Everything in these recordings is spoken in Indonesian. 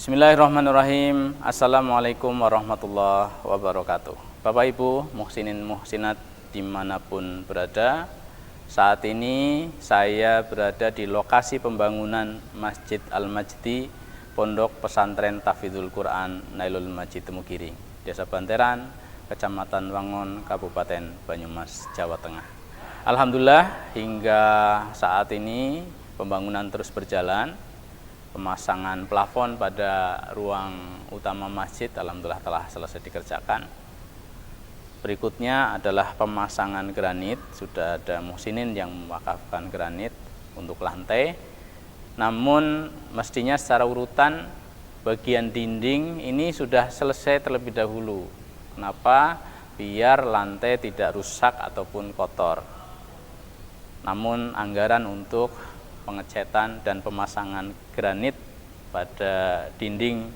Bismillahirrahmanirrahim. Assalamualaikum warahmatullahi wabarakatuh. Bapak Ibu, muhsinin muhsinat dimanapun berada, saat ini saya berada di lokasi pembangunan Masjid Al-Majdi, Pondok Pesantren Tahfidzul Quran Nailul Majid Temugiring, Desa Banteran, Kecamatan Wangon, Kabupaten Banyumas, Jawa Tengah. Alhamdulillah hingga saat ini pembangunan terus berjalan. Pemasangan plafon pada ruang utama masjid alhamdulillah telah selesai dikerjakan. Berikutnya adalah pemasangan granit. Sudah ada muhsinin yang mewakafkan granit untuk lantai. Namun mestinya secara urutan bagian dinding ini sudah selesai terlebih dahulu. Kenapa? Biar lantai tidak rusak ataupun kotor. Namun anggaran untuk pengecetan dan pemasangan granit pada dinding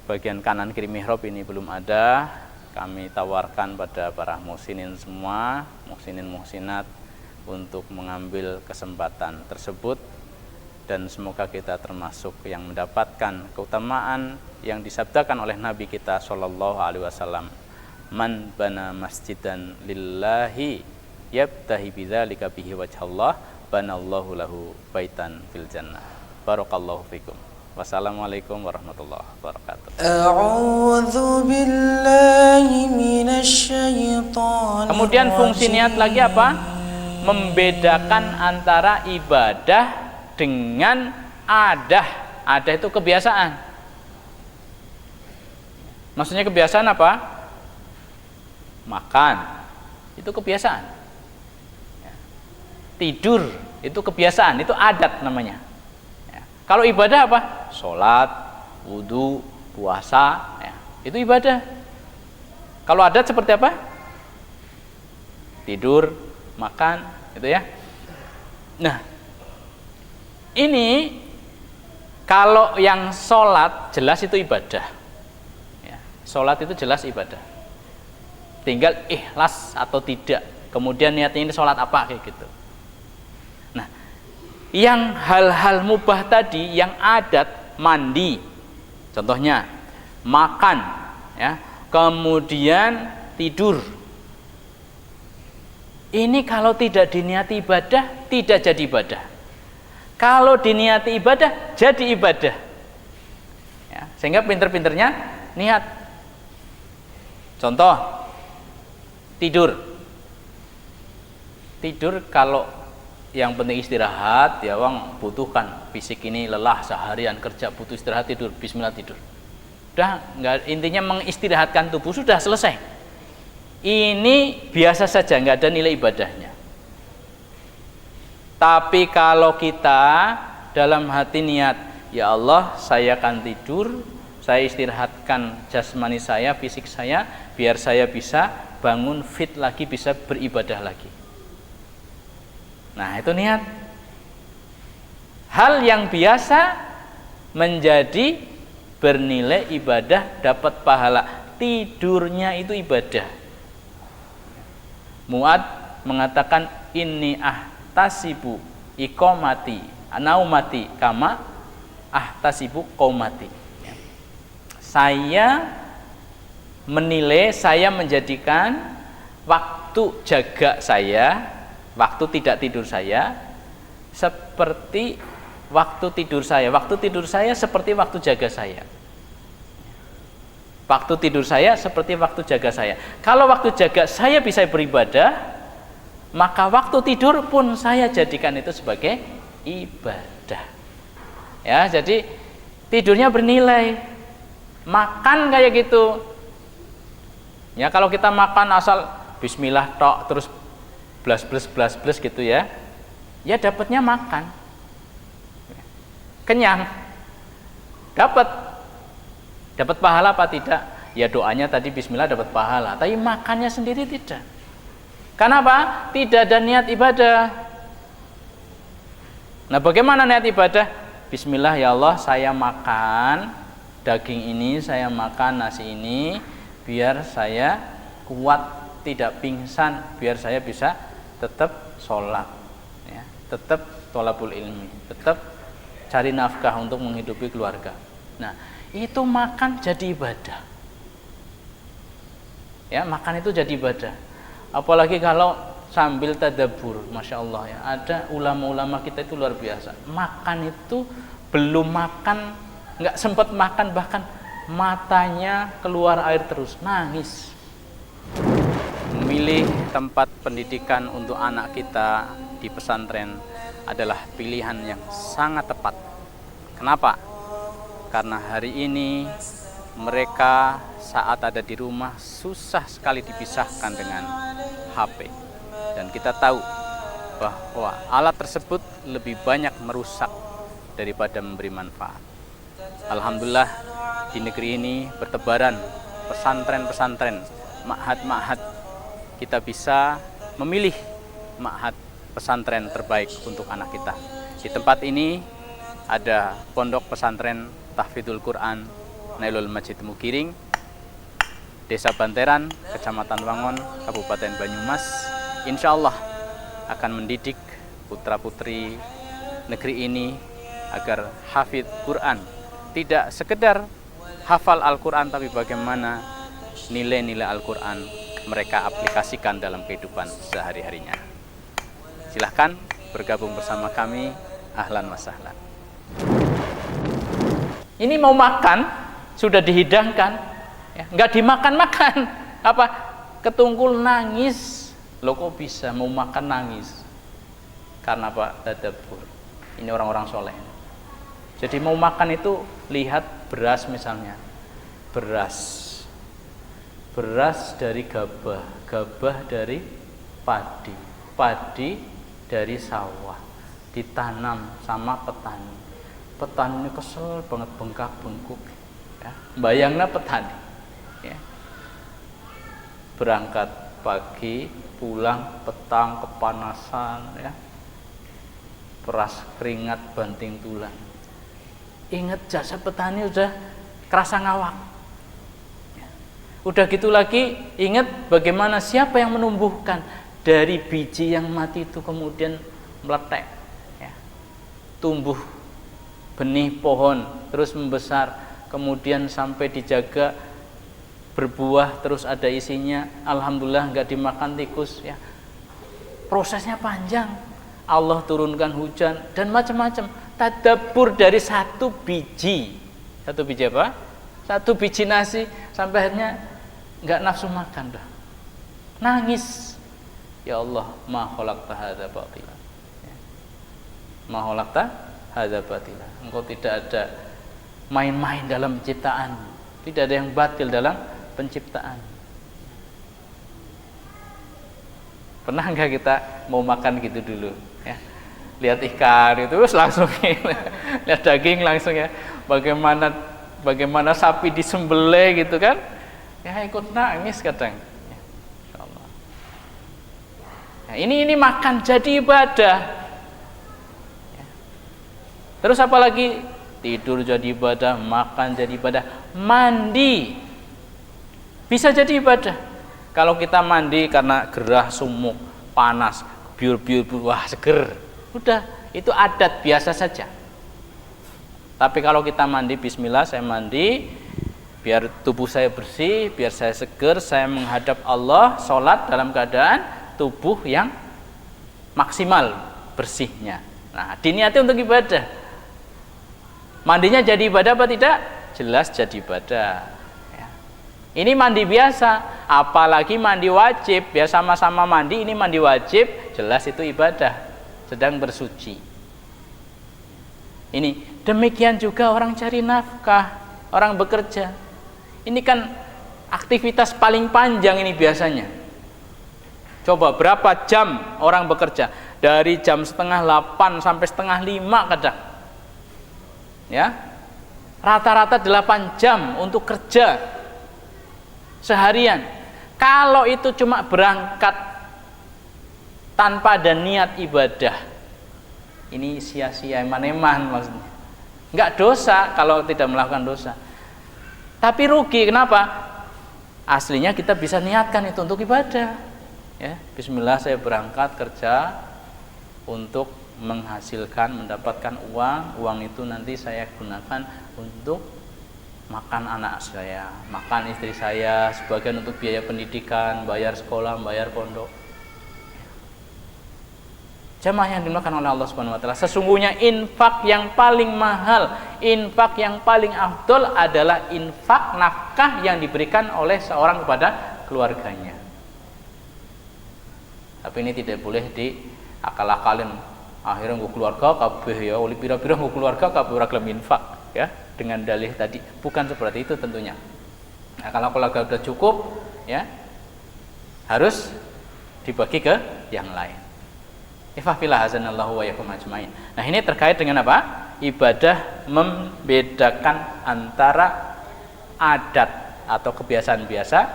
bagian kanan kiri mihrab ini belum ada. Kami tawarkan pada para muhsinin semua, muhsinin muhsinat, untuk mengambil kesempatan tersebut, dan semoga kita termasuk yang mendapatkan keutamaan yang disabdakan oleh Nabi kita Shallallahu Alaihi Wasallam, man bana masjidan lillahi yabtahi bidzalika bihi wajhallah banallahu lahu baitan fil jannah. Barakallahu fikum. Wassalamualaikum warahmatullahi wabarakatuh. A'udzu billahi minasyaitonir Kemudian fungsi niat lagi apa? Membedakan antara ibadah dengan adah. Adah itu kebiasaan. Maksudnya kebiasaan apa? Makan. Itu kebiasaan. Tidur itu kebiasaan, itu adat namanya. Ya. Kalau ibadah apa? Sholat, wudhu, puasa, ya. Itu ibadah. Kalau adat seperti apa? Tidur, makan, itu ya. Nah, ini kalau yang sholat jelas itu ibadah. Ya. Sholat itu jelas ibadah. Tinggal ikhlas atau tidak. Kemudian niatnya ini sholat apa kayak gitu. Yang hal-hal mubah tadi, yang adat, mandi, contohnya makan, ya, kemudian tidur. Ini kalau tidak diniati ibadah, tidak jadi ibadah. Kalau diniati ibadah, jadi ibadah. Ya, sehingga pinter-pinternya niat. Contoh, tidur. Tidur kalau yang penting istirahat, ya wong butuhkan, fisik ini lelah seharian kerja, butuh istirahat, tidur, bismillah tidur. Udah, enggak, intinya mengistirahatkan tubuh, sudah selesai. Ini biasa saja, enggak ada nilai ibadahnya. Tapi kalau kita dalam hati niat, ya Allah, saya akan tidur, saya istirahatkan jasmani saya, fisik saya, biar saya bisa bangun fit lagi, bisa beribadah lagi. Nah, itu niat. Hal yang biasa menjadi bernilai ibadah, dapat pahala. Tidurnya itu ibadah. Mu'ad mengatakan inni ahtasibu iqomati naumati kama ahtasibu qaumati. Saya menilai, saya menjadikan waktu jaga saya, waktu tidak tidur saya seperti waktu tidur saya. Waktu tidur saya seperti waktu jaga saya. Waktu tidur saya seperti waktu jaga saya. Kalau waktu jaga saya bisa beribadah, maka waktu tidur pun saya jadikan itu sebagai ibadah. Ya, jadi tidurnya bernilai. Makan kayak gitu. Ya, kalau kita makan asal bismillah tok terus blas gitu ya, ya dapatnya makan, kenyang, dapat pahala apa tidak? Ya doanya tadi bismillah dapat pahala, tapi makannya sendiri tidak. Kenapa? Tidak ada niat ibadah. Nah, bagaimana niat ibadah? Bismillah, ya Allah, saya makan daging ini, saya makan nasi ini, biar saya kuat, tidak pingsan, biar saya bisa tetap sholat, ya, tetap tholabul ilmi, tetap cari nafkah untuk menghidupi keluarga. Nah, itu makan jadi ibadah. Ya, makan itu jadi ibadah. Apalagi kalau sambil tadabbur, masya Allah ya. Ada ulama-ulama kita itu luar biasa. Makan itu belum makan, nggak sempat makan, bahkan matanya keluar air terus, nangis. Memilih tempat pendidikan untuk anak kita di pesantren adalah pilihan yang sangat tepat. Kenapa? Karena hari ini mereka saat ada di rumah susah sekali dipisahkan dengan HP. Dan kita tahu bahwa alat tersebut lebih banyak merusak daripada memberi manfaat. Alhamdulillah di negeri ini bertebaran pesantren-pesantren, ma'had-ma'had. Kita bisa memilih ma'had pesantren terbaik untuk anak kita. Di tempat ini ada pondok pesantren Tahfidzul Quran Nailul Majid Mugiring, Desa Banteran, Kecamatan Wangon, Kabupaten Banyumas. Insya Allah akan mendidik putra-putri negeri ini agar hafidz Quran. Tidak sekedar hafal Al-Quran, tapi bagaimana nilai-nilai Al-Quran mereka aplikasikan dalam kehidupan sehari-harinya. Silahkan bergabung bersama kami. Ahlan wa sahlan. Ini mau makan, sudah dihidangkan, ya, nggak dimakan-makan. Apa? Ketungkul nangis. Loh kok bisa mau makan nangis? Karena apa? Tadabbur. Ini orang-orang soleh. Jadi mau makan itu lihat beras misalnya. Beras dari gabah dari padi dari sawah, ditanam sama petani. Petani ini kesel banget, bengkak-bengkuk, ya. Bayangna petani, ya. Berangkat pagi, pulang petang, kepanasan, ya. Peras keringat banting tulang. Ingat jasa petani udah kerasa ngawak, ya. Udah gitu lagi ingat bagaimana siapa yang menumbuhkan dari biji yang mati itu kemudian meletek, ya. Tumbuh benih pohon terus membesar, kemudian sampai dijaga berbuah terus ada isinya. Alhamdulillah nggak dimakan tikus, ya. Prosesnya panjang. Allah turunkan hujan dan macam-macam. Tadabbur dari satu biji apa? Satu biji nasi sampai akhirnya nggak nafsu makan dah. Nangis. Ya Allah, ma khalaqta hadza batila. Ma khalaqta hadza batila. Engkau tidak ada main-main dalam penciptaan. Tidak ada yang batil dalam penciptaan. Pernah enggak kita mau makan gitu dulu, ya? Lihat ikan itu terus langsung lihat daging langsung, ya. Bagaimana sapi disembelih gitu kan? Ya ikut nangis kadang. Ya, insyaallah. Nah, ini makan jadi ibadah. Ya. Terus apalagi tidur jadi ibadah, makan jadi ibadah, mandi bisa jadi ibadah. Kalau kita mandi karena gerah sumuk, panas, biur-biur, wah seger, udah itu adat biasa saja. Tapi kalau kita mandi, bismillah saya mandi, biar tubuh saya bersih, biar saya seger, saya menghadap Allah, sholat dalam keadaan tubuh yang maksimal bersihnya. Nah, diniati untuk ibadah. Mandinya jadi ibadah apa tidak? Jelas jadi ibadah. Ini mandi biasa, apalagi mandi wajib, ya sama-sama mandi, ini mandi wajib, jelas itu ibadah, sedang bersuci. Ini demikian juga orang cari nafkah, orang bekerja. Ini kan aktivitas paling panjang ini biasanya. Coba berapa jam orang bekerja? Dari jam 7:30 sampai 4:30 kadang. Ya. Rata-rata 8 jam untuk kerja seharian. Kalau itu cuma berangkat tanpa ada niat ibadah, ini sia-sia, eman-eman maksudnya. Enggak dosa kalau tidak melakukan dosa, tapi rugi. Kenapa? Aslinya kita bisa niatkan itu untuk ibadah, ya. Bismillah saya berangkat kerja untuk menghasilkan, mendapatkan uang itu nanti saya gunakan untuk makan anak saya, makan istri saya, sebagian untuk biaya pendidikan, bayar sekolah, bayar pondok. Jamaah yang dimakan oleh Allah Subhanahu wa taala, sesungguhnya infak yang paling mahal, infak yang paling afdol adalah infak nafkah yang diberikan oleh seorang kepada keluarganya. Tapi ini tidak boleh diakal-akalin. Akhirnya nggo keluarga kabeh ya, oleh pira-pira nggo keluarga kabeh ora gelem infak ya, dengan dalih tadi. Bukan seperti itu tentunya. Nah, kalau keluarga sudah cukup ya, harus dibagi ke yang lain. Ifafillah hazanallahu wa yakum ajmain. Nah, ini terkait dengan apa? Ibadah membedakan antara adat atau kebiasaan biasa,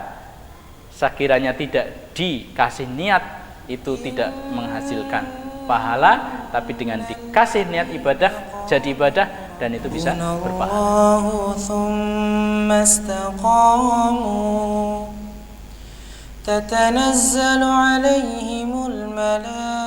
sekiranya tidak dikasih niat itu tidak menghasilkan pahala, tapi dengan dikasih niat ibadah jadi ibadah dan itu bisa berpahala. تتنزل عليهم الملائكة